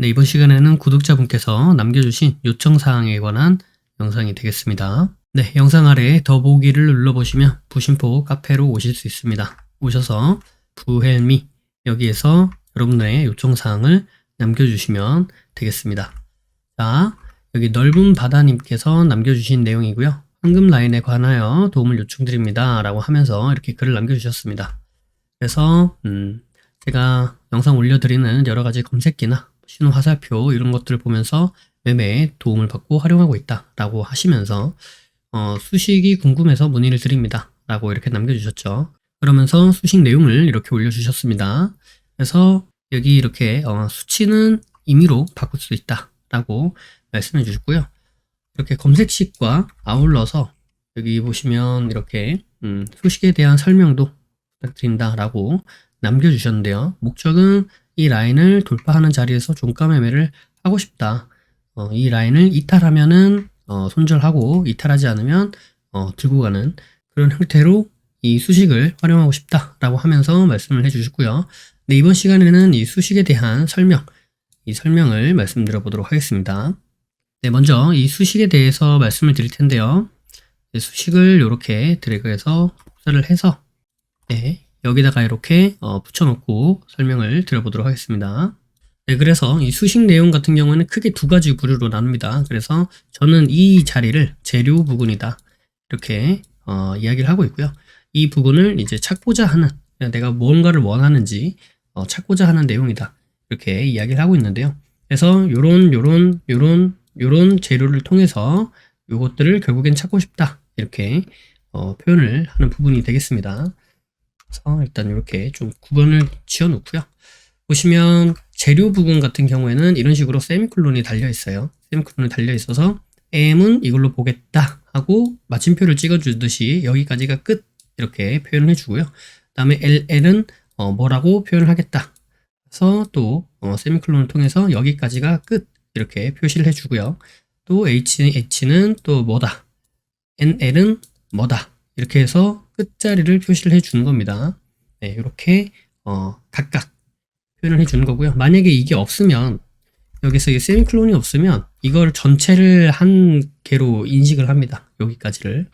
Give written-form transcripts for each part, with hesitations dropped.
네, 이번 시간에는 구독자분께서 남겨주신 요청사항에 관한 영상이 되겠습니다. 네, 영상 아래 더보기를 눌러보시면 부심포 카페로 오실 수 있습니다. 오셔서 부헬미 여기에서 여러분의 요청사항을 남겨주시면 되겠습니다. 자, 여기 넓은 바다님께서 남겨주신 내용이고요. 황금 라인에 관하여 도움을 요청드립니다 라고 하면서 이렇게 글을 남겨주셨습니다. 그래서 제가 영상 올려드리는 여러가지 검색기나 신호 화살표 이런 것들을 보면서 매매에 도움을 받고 활용하고 있다 라고 하시면서 수식이 궁금해서 문의를 드립니다 라고 이렇게 남겨주셨죠. 그러면서 수식 내용을 이렇게 올려주셨습니다. 그래서 여기 이렇게 수치는 임의로 바꿀 수 있다 라고 말씀해 주셨고요. 이렇게 검색식과 아울러서 여기 보시면 이렇게 수식에 대한 설명도 부탁드린다 라고 남겨주셨는데요. 목적은 이 라인을 돌파하는 자리에서 종가 매매를 하고 싶다. 이 라인을 이탈하면은 손절하고 이탈하지 않으면 들고 가는 그런 형태로 이 수식을 활용하고 싶다 라고 하면서 말씀을 해주셨고요. 네, 이번 시간에는 이 수식에 대한 이 설명을 말씀드려 보도록 하겠습니다. 네, 먼저 이 수식에 대해서 말씀을 드릴 텐데요. 네, 수식을 이렇게 드래그해서 복사를 해서 네, 여기다가 이렇게 붙여놓고 설명을 드려보도록 하겠습니다. 네, 그래서 이 수식 내용 같은 경우에는 크게 두 가지 부류로 나눕니다. 그래서 저는 이 자리를 재료 부근이다 이렇게 이야기를 하고 있고요. 이 부분을 이제 찾고자 하는, 내가 뭔가를 원하는지 찾고자 하는 내용이다 이렇게 이야기를 하고 있는데요. 그래서 요런 재료를 통해서 요것들을 결국엔 찾고 싶다 이렇게 표현을 하는 부분이 되겠습니다. 그래서 일단 이렇게 좀 구분을 지어 놓고요. 보시면 재료 부분 같은 경우에는 이런 식으로 세미콜론이 달려 있어요. 세미콜론이 달려 있어서 M은 이걸로 보겠다 하고 마침표를 찍어 주듯이 여기까지가 끝 이렇게 표현을 해주고요. 그 다음에 LL은 뭐라고 표현을 하겠다. 그래서 또 세미콜론을 통해서 여기까지가 끝 이렇게 표시를 해주고요. 또 H는 또 뭐다. NL은 뭐다. 이렇게 해서 끝자리를 표시를 해주는 겁니다. 네, 이렇게 각각 표현을 해주는 거고요. 만약에 이게 없으면 여기서 이 세미콜론이 없으면 이걸 전체를 한 개로 인식을 합니다. 여기까지를.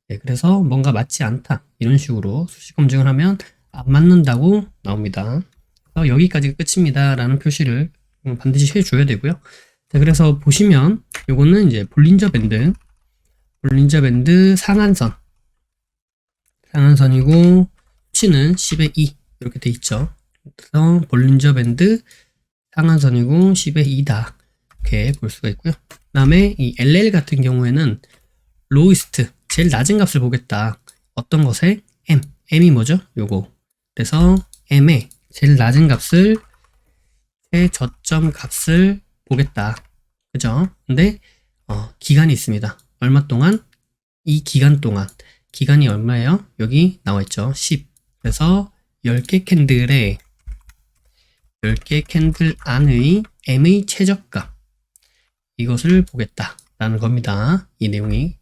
네, 그래서 뭔가 맞지 않다 이런 식으로 수식 검증을 하면 안 맞는다고 나옵니다. 그래서 여기까지가 끝입니다 라는 표시를 반드시 해줘야 되고요. 자, 그래서 보시면 요거는 이제 볼린저 밴드 상한선이고 수치는 10의 2 이렇게 돼 있죠. 그래서 볼린저 밴드 상한선이고 10의 2다 이렇게 볼 수가 있고요. 그 다음에 이 LL 같은 경우에는 로이스트 제일 낮은 값을 보겠다. 어떤 것에? M이 뭐죠? 요거. 그래서 M의 제일 낮은 값을 최저점 값을 보겠다. 그죠? 근데 기간이 있습니다. 얼마 동안? 이 기간 동안. 기간이 얼마예요? 여기 나와 있죠. 10. 그래서 10개 캔들 안의 M의 최저값. 이것을 보겠다. 라는 겁니다. 이 내용이.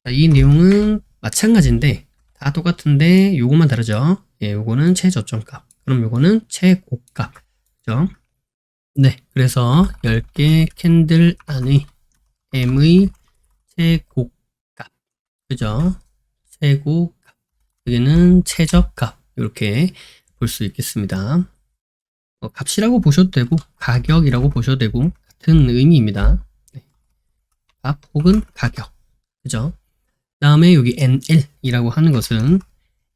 이 내용은 마찬가지인데 다 똑같은데 요거만 다르죠. 예, 요거는 최저점값. 그럼 요거는 최고값. 그죠? 네, 그래서 10개 캔들 안의 M의 최고값. 그죠? 최고값. 여기는 최저값. 이렇게 볼 수 있겠습니다. 값이라고 보셔도 되고, 가격이라고 보셔도 되고, 같은 의미입니다. 네. 값 혹은 가격. 그죠? 다음에 여기 NL이라고 하는 것은,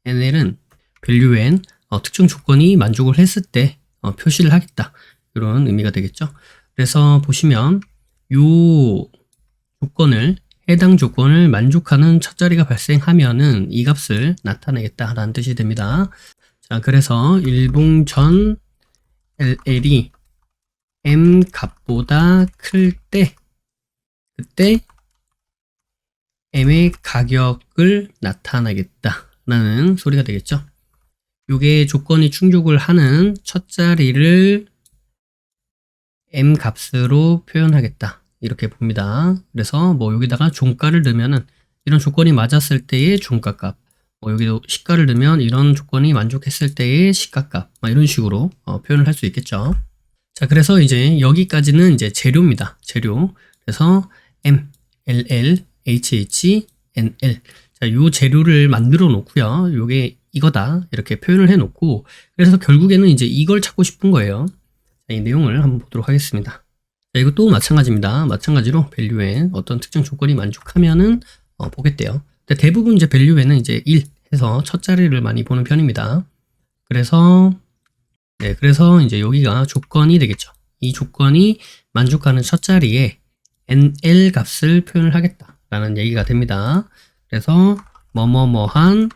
NL은 value n, 특정 조건이 만족을 했을 때 표시를 하겠다. 이런 의미가 되겠죠. 그래서 보시면 요 해당 조건을 만족하는 첫 자리가 발생하면은 이 값을 나타내겠다라는 뜻이 됩니다. 자, 그래서 일봉전 LL이 M 값보다 클 때, 그때 M의 가격을 나타내겠다라는 소리가 되겠죠. 요게 조건이 충족을 하는 첫 자리를 M 값으로 표현하겠다. 이렇게 봅니다. 그래서 뭐 여기다가 종가를 넣으면은 이런 조건이 맞았을 때의 종가값, 여기도 시가를 넣으면 이런 조건이 만족했을 때의 시가값, 이런 식으로 표현을 할 수 있겠죠. 자, 그래서 이제 여기까지는 이제 재료입니다. 재료. 그래서 M, LL, HH, NL. 자, 요 재료를 만들어 놓고요. 요게 이거다. 이렇게 표현을 해 놓고, 그래서 결국에는 이제 이걸 찾고 싶은 거예요. 자, 이 내용을 한번 보도록 하겠습니다. 자, 이것도 마찬가지입니다. 마찬가지로 밸류에 어떤 특정 조건이 만족하면은 보겠대요. 근데 대부분 이제 밸류에는 이제 1 해서 첫 자리를 많이 보는 편입니다. 그래서 그래서 이제 여기가 조건이 되겠죠. 이 조건이 만족하는 첫 자리에 NL 값을 표현을 하겠다라는 얘기가 됩니다. 그래서 뭐뭐뭐한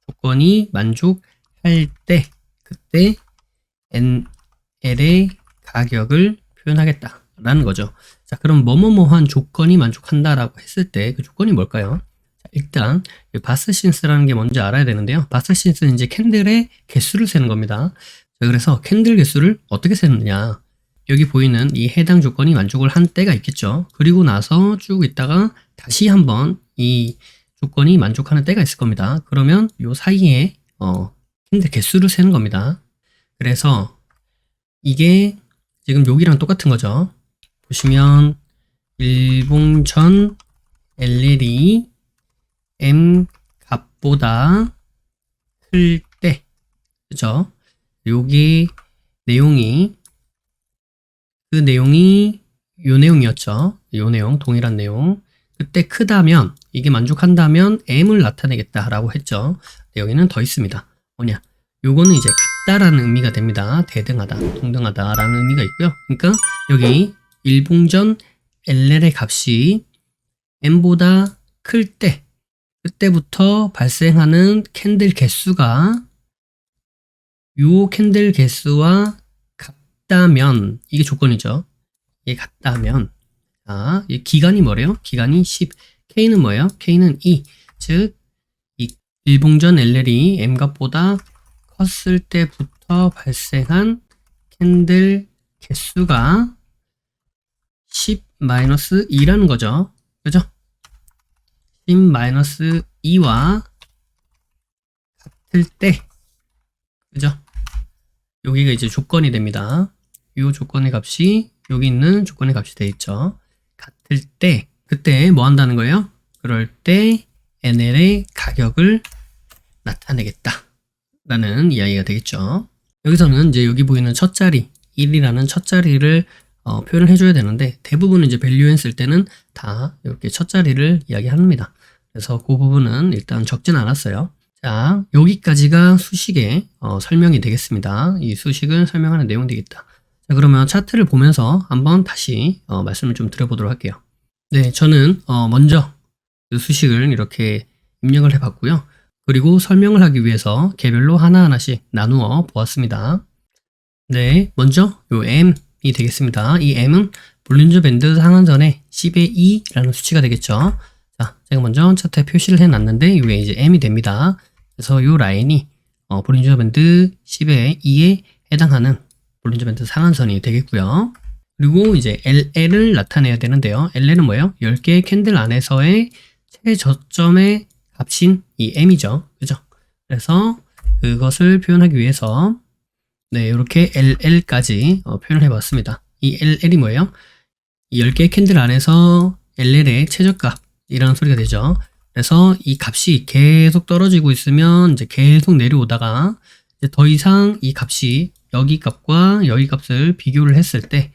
조건이 만족할 때 그때 NL의 가격을 표현하겠다라는 거죠. 자, 그럼 뭐뭐뭐한 조건이 만족한다라고 했을 때 그 조건이 뭘까요? 자, 일단 바스신스라는 게 뭔지 알아야 되는데요. 바스신스는 이제 캔들의 개수를 세는 겁니다. 자, 그래서 캔들 개수를 어떻게 세느냐? 여기 보이는 이 해당 조건이 만족을 한 때가 있겠죠. 그리고 나서 쭉 있다가 다시 한번 이 조건이 만족하는 때가 있을 겁니다. 그러면 요 사이에 캔들 개수를 세는 겁니다. 그래서 이게 지금 여기랑 똑같은 거죠. 보시면 일봉전 LL이 M 값보다 클 때, 그죠? 여기 내용이 그 내용이 요 내용이었죠. 요 내용, 동일한 내용. 그때 크다면, 이게 만족한다면 M을 나타내겠다라고 했죠. 여기는 더 있습니다. 뭐냐? 요거는 이제 같다라는 의미가 됩니다. 대등하다, 동등하다라는 의미가 있고요. 그러니까 여기 일봉전 LL의 값이 M보다 클 때, 그때부터 발생하는 캔들 개수가 요 캔들 개수와 같다면, 이게 조건이죠. 이게 같다면, 자, 이 기간이 뭐래요? 기간이 10. K는 뭐예요? K는 2. 즉, 이 일봉전 LL이 M값보다 컸을 때부터 발생한 캔들 개수가 10-2라는 거죠. 그죠? 10-2와 같을 때, 그죠? 여기가 이제 조건이 됩니다. 이 조건의 값이 여기 있는 조건의 값이 되어 있죠. 같을 때, 그때 뭐 한다는 거예요? 그럴 때 NL의 가격을 나타내겠다 라는 이야기가 되겠죠. 여기서는 이제 여기 보이는 첫 자리 1이라는 첫 자리를 표현을 해줘야 되는데, 대부분 이제 밸류엔 쓸 때는 다 이렇게 첫 자리를 이야기합니다. 그래서 그 부분은 일단 적진 않았어요. 자, 여기까지가 수식의 설명이 되겠습니다. 이 수식을 설명하는 내용이 되겠다. 자, 그러면 차트를 보면서 한번 다시 말씀을 좀 드려보도록 할게요. 네, 저는 먼저 이 수식을 이렇게 입력을 해봤고요. 그리고 설명을 하기 위해서 개별로 하나하나씩 나누어 보았습니다. 네, 먼저 요 M이 되겠습니다. 이 M은 볼린저 밴드 상한선의 10의 2라는 수치가 되겠죠. 자, 제가 먼저 차트에 표시를 해놨는데 이게 이제 M이 됩니다. 그래서 이 라인이 볼린저 밴드 10의 2에 해당하는 볼린저 밴드 상한선이 되겠고요. 그리고 이제 LL을 나타내야 되는데요. LL은 뭐예요? 10개의 캔들 안에서의 최저점의 값인 이 M이죠. 그죠? 그래서 그것을 표현하기 위해서 네, 이렇게 LL까지 표현을 해봤습니다. 이 LL이 뭐예요? 이 10개의 캔들 안에서 LL의 최저값이라는 소리가 되죠. 그래서 이 값이 계속 떨어지고 있으면 이제 계속 내려오다가 이제 더 이상 이 값이 여기 값과 여기 값을 비교를 했을 때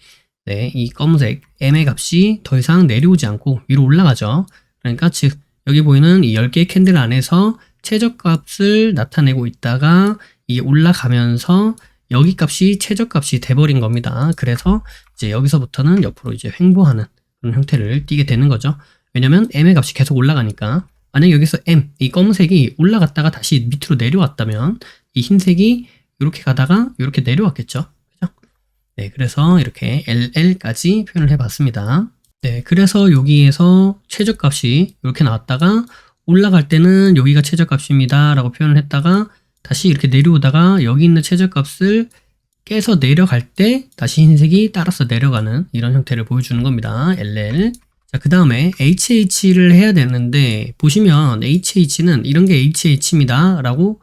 네, 이 검은색 M의 값이 더 이상 내려오지 않고 위로 올라가죠. 그러니까 즉 여기 보이는 이 10개의 캔들 안에서 최저값을 나타내고 있다가 이게 올라가면서 여기 값이 최저값이 돼버린 겁니다. 그래서 이제 여기서부터는 옆으로 이제 횡보하는 그런 형태를 띠게 되는 거죠. 왜냐면 M의 값이 계속 올라가니까, 만약 여기서 M, 이 검은색이 올라갔다가 다시 밑으로 내려왔다면 이 흰색이 이렇게 가다가 이렇게 내려왔겠죠. 그죠? 네, 그래서 이렇게 LL까지 표현을 해봤습니다. 네, 그래서 여기에서 최저값이 이렇게 나왔다가 올라갈 때는 여기가 최저값입니다 라고 표현을 했다가 다시 이렇게 내려오다가 여기 있는 최저값을 깨서 내려갈 때 다시 흰색이 따라서 내려가는 이런 형태를 보여주는 겁니다. LL. 자, 그 다음에 HH를 해야 되는데, 보시면 HH는 이런 게 HH입니다 라고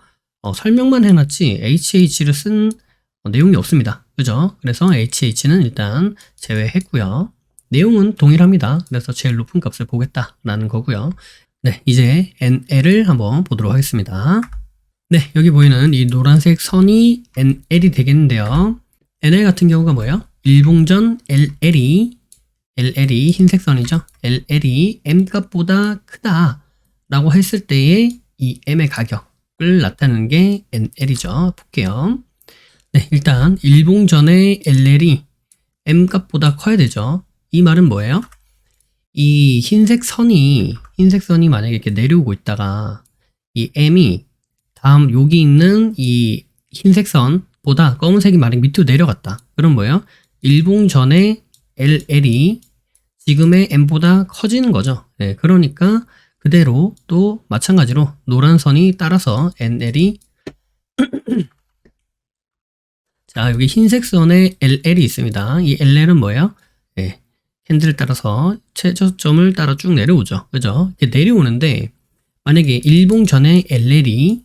설명만 해놨지 HH를 쓴 내용이 없습니다. 그죠? 그래서 HH는 일단 제외했고요. 내용은 동일합니다. 그래서 제일 높은 값을 보겠다라는 거고요. 네, 이제 NL을 한번 보도록 하겠습니다. 네, 여기 보이는 이 노란색 선이 NL이 되겠는데요. NL 같은 경우가 뭐예요? 일봉전 LL이 흰색 선이죠. LL이 M 값보다 크다 라고 했을 때의 이 M의 가격을 나타내는 게 NL이죠. 볼게요. 네, 일단 일봉전의 LL이 M 값보다 커야 되죠. 이 말은 뭐예요? 이 흰색 선이 만약에 이렇게 내려오고 있다가 이 M이 다음 여기 있는 이 흰색 선보다 검은색이 만약 밑으로 내려갔다. 그럼 뭐예요? 일봉전의 LL이 지금의 M보다 커지는 거죠. 네, 그러니까 그대로 또 마찬가지로 노란 선이 따라서 NL이 자, 여기 흰색 선에 LL이 있습니다. 이 LL은 뭐예요? 네, 캔들을 따라서 최저점을 따라 쭉 내려오죠. 그죠? 이렇게 내려오는데 만약에 일봉전의 LL이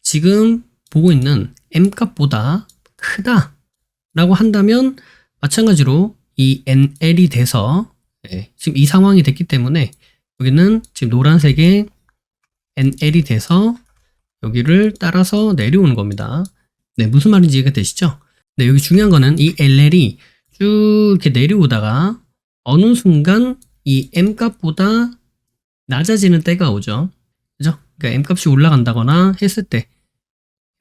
지금 보고 있는 M 값보다 크다 라고 한다면 마찬가지로 이 NL이 돼서 지금 이 상황이 됐기 때문에 여기는 지금 노란색의 NL이 돼서 여기를 따라서 내려오는 겁니다. 네, 무슨 말인지 이해가 되시죠? 네, 여기 중요한 거는 이 LL이 쭉 이렇게 내려오다가 어느 순간 이 M 값보다 낮아지는 때가 오죠. 그죠? 그러니까 M 값이 올라간다거나 했을 때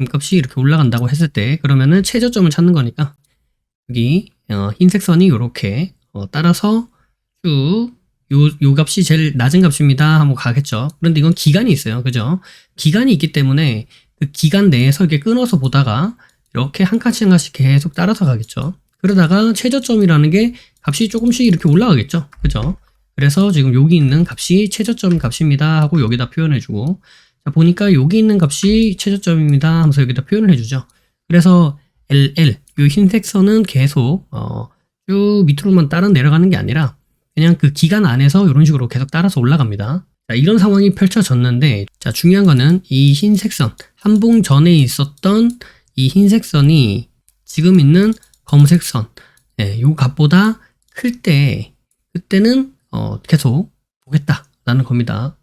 M 값이 이렇게 올라간다고 했을 때 그러면은 최저점을 찾는 거니까 여기 흰색 선이 이렇게 따라서 쭉 요 값이 제일 낮은 값입니다 하고 가겠죠. 그런데 이건 기간이 있어요. 그죠? 기간이 있기 때문에 그 기간 내에서 이렇게 끊어서 보다가 이렇게 한 칸씩 한 칸씩 계속 따라서 가겠죠. 그러다가 최저점이라는 게 값이 조금씩 이렇게 올라가겠죠. 그죠? 그래서 지금 여기 있는 값이 최저점 값입니다 하고 여기다 표현해주고 자, 보니까 여기 있는 값이 최저점입니다 하면서 여기다 표현을 해주죠. 그래서 LL, 이 흰색 선은 계속 쭉 밑으로만 따라 내려가는 게 아니라 그냥 그 기간 안에서 이런 식으로 계속 따라서 올라갑니다. 자, 이런 상황이 펼쳐졌는데 자, 중요한 거는 이 흰색 선, 한봉 전에 있었던 이 흰색 선이 지금 있는 검은색 선, 요 값보다 클 때 그때는 계속 보겠다라는 겁니다.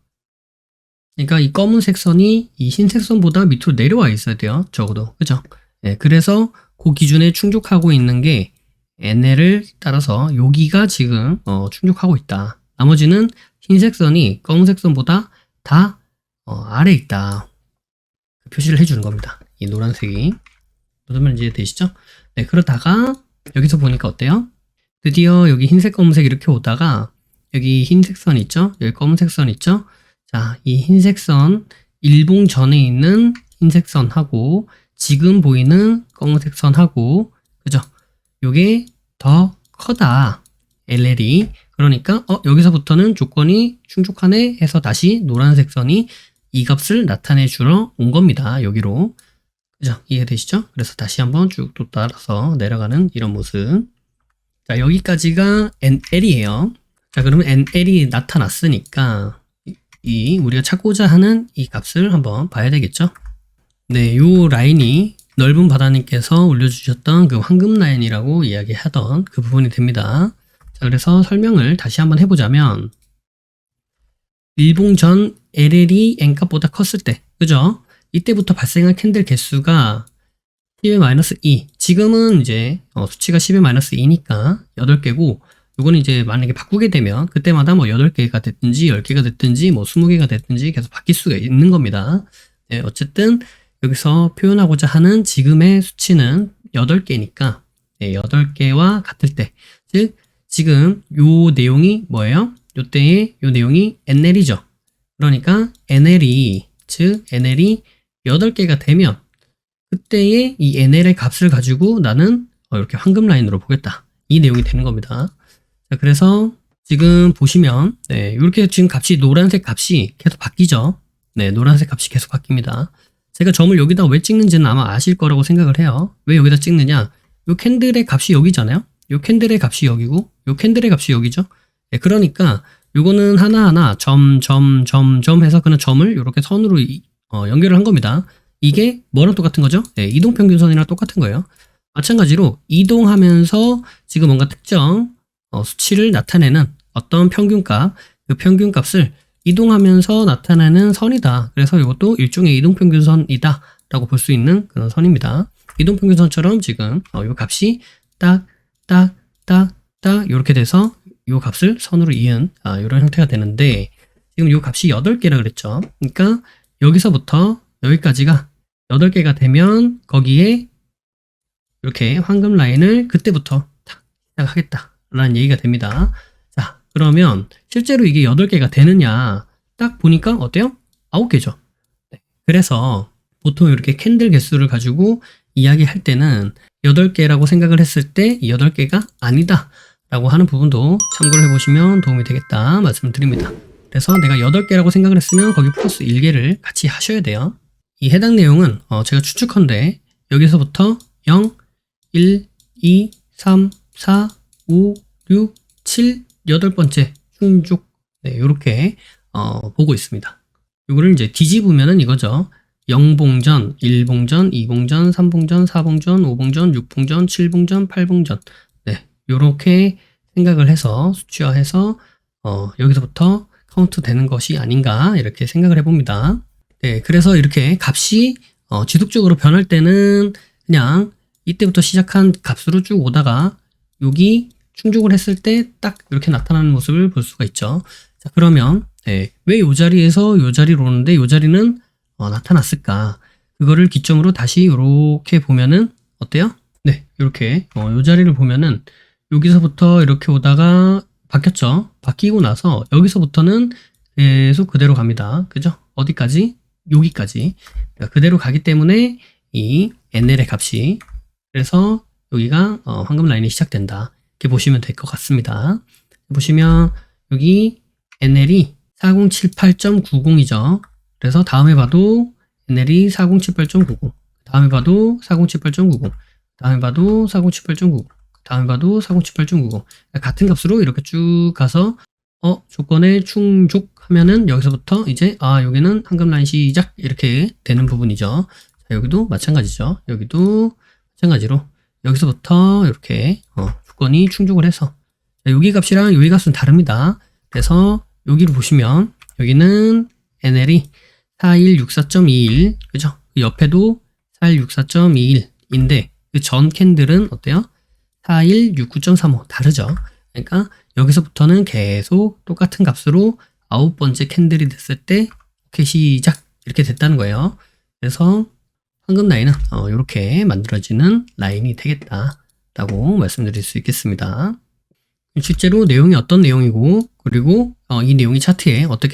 그러니까 이 검은색 선이 이 흰색 선보다 밑으로 내려와 있어야 돼요. 적어도. 그죠? 그래서 그 기준에 충족하고 있는 게 NL을 따라서 여기가 지금 충족하고 있다. 나머지는 흰색 선이 검은색 선보다 다 아래에 있다. 표시를 해주는 겁니다. 이 노란색이. 무슨 말인지 이해되시죠? 네, 그러다가 여기서 보니까 어때요? 드디어 여기 흰색 검은색 이렇게 오다가 여기 흰색 선 있죠? 여기 검은색 선 있죠? 자, 이 흰색 선 일봉 전에 있는 흰색 선하고 지금 보이는 검은색 선하고 그죠? 요게 더 커다. LL이. 그러니까 여기서부터는 조건이 충족하네 해서 다시 노란색 선이 이 값을 나타내 주러 온 겁니다. 여기로. 그죠? 이해되시죠? 그래서 다시 한번 쭉 또 따라서 내려가는 이런 모습. 자, 여기까지가 NL이에요. 자, 그러면 NL이 나타났으니까 우리가 찾고자 하는 이 값을 한번 봐야 되겠죠? 네, 요 라인이 넓은 바다님께서 올려주셨던 그 황금 라인이라고 이야기하던 그 부분이 됩니다. 자, 그래서 설명을 다시 한번 해보자면 일봉전 LL이 N값보다 컸을 때, 그죠? 이때부터 발생한 캔들 개수가 10의 -2. 지금은 이제 수치가 10의 -2니까 8개고 요거는 이제 만약에 바꾸게 되면 그때마다 뭐 8개가 됐든지 10개가 됐든지 뭐 20개가 됐든지 계속 바뀔 수가 있는 겁니다. 네, 어쨌든 여기서 표현하고자 하는 지금의 수치는 8개니까 8개와 같을 때, 즉 지금 요 내용이 뭐예요? 요때의 요 내용이 NL이죠. 그러니까 NL이 8개가 되면 그때의 이 NL의 값을 가지고 나는 이렇게 황금 라인으로 보겠다. 이 내용이 되는 겁니다. 자, 그래서 지금 보시면 이렇게 지금 값이 노란색 값이 계속 바뀌죠. 네, 노란색 값이 계속 바뀝니다. 제가 점을 여기다 왜 찍는지는 아마 아실 거라고 생각을 해요. 왜 여기다 찍느냐? 요 캔들의 값이 여기잖아요. 요 캔들의 값이 여기고 요 캔들의 값이 여기죠. 네, 그러니까 요거는 하나하나 점 해서 그냥 점을 이렇게 선으로 연결을 한 겁니다. 이게 뭐랑 똑같은 거죠? 네, 이동평균선이랑 똑같은 거예요. 마찬가지로 이동하면서 지금 뭔가 특정 수치를 나타내는 어떤 평균값, 그 평균값을 이동하면서 나타내는 선이다. 그래서 이것도 일종의 이동평균선이다 라고 볼 수 있는 그런 선입니다. 이동평균선처럼 지금 이 값이 딱 이렇게 돼서 이 값을 선으로 이은 이런 형태가 되는데, 지금 이 값이 8개라 그랬죠. 그러니까 여기서부터 여기까지가 8개가 되면 거기에 이렇게 황금 라인을 그때부터 시작하겠다라는 얘기가 됩니다. 자, 그러면 실제로 이게 8개가 되느냐 딱 보니까 어때요? 9개죠. 네. 그래서 보통 이렇게 캔들 개수를 가지고 이야기할 때는 8개라고 생각을 했을 때 8개가 아니다 라고 하는 부분도 참고를 해보시면 도움이 되겠다 말씀드립니다. 그래서 내가 8개라고 생각을 했으면 거기 플러스 1개를 같이 하셔야 돼요. 이 해당 내용은 제가 추측컨대 여기서부터 0, 1, 2, 3, 4, 5, 6, 7, 8번째 충족, 네, 이렇게 보고 있습니다. 이거를 이제 뒤집으면은 이거죠. 0봉전, 1봉전, 2봉전, 3봉전, 4봉전, 5봉전, 6봉전, 7봉전, 8봉전. 네, 요렇게 생각을 해서 수치화해서 여기서부터 카운트 되는 것이 아닌가 이렇게 생각을 해봅니다. 네, 그래서 이렇게 값이 지속적으로 변할 때는 그냥 이때부터 시작한 값으로 쭉 오다가 여기 충족을 했을 때 딱 이렇게 나타나는 모습을 볼 수가 있죠. 자, 그러면 네, 왜 이 자리에서 이 자리로 오는데 이 자리는 나타났을까? 그거를 기점으로 다시 이렇게 보면은 어때요? 네, 이렇게 이 자리를 보면은 여기서부터 이렇게 오다가 바뀌었죠. 바뀌고 나서 여기서부터는 계속 그대로 갑니다. 그죠? 어디까지? 여기까지. 그러니까 그대로 가기 때문에 이 NL의 값이, 그래서 여기가 황금 라인이 시작된다. 이렇게 보시면 될 것 같습니다. 보시면 여기 NL이 4078.90이죠. 그래서 다음에 봐도 NL이 4078.90, 다음에 봐도 4078.90, 다음에 봐도 4078.90, 다음에 봐도 4078.90. 같은 값으로 이렇게 쭉 가서 조건에 충족하면은 여기서부터 이제 여기는 황금 라인 시작 이렇게 되는 부분이죠. 자, 여기도 마찬가지죠. 여기도 마찬가지로 여기서부터 이렇게 조건이 충족을 해서, 자, 여기 값이랑 여기 값은 다릅니다. 그래서 여기를 보시면 여기는 NL이 4164.21, 그죠? 그 옆에도 4164.21인데 그 전 캔들은 어때요? 4169.35 다르죠? 그러니까 여기서부터는 계속 똑같은 값으로 9번째 캔들이 됐을 때 오케이 시작 이렇게 됐다는 거예요. 그래서 황금 라인은 이렇게 만들어지는 라인이 되겠다라고 말씀드릴 수 있겠습니다. 실제로 내용이 어떤 내용이고, 그리고 이 내용이 차트에 어떻게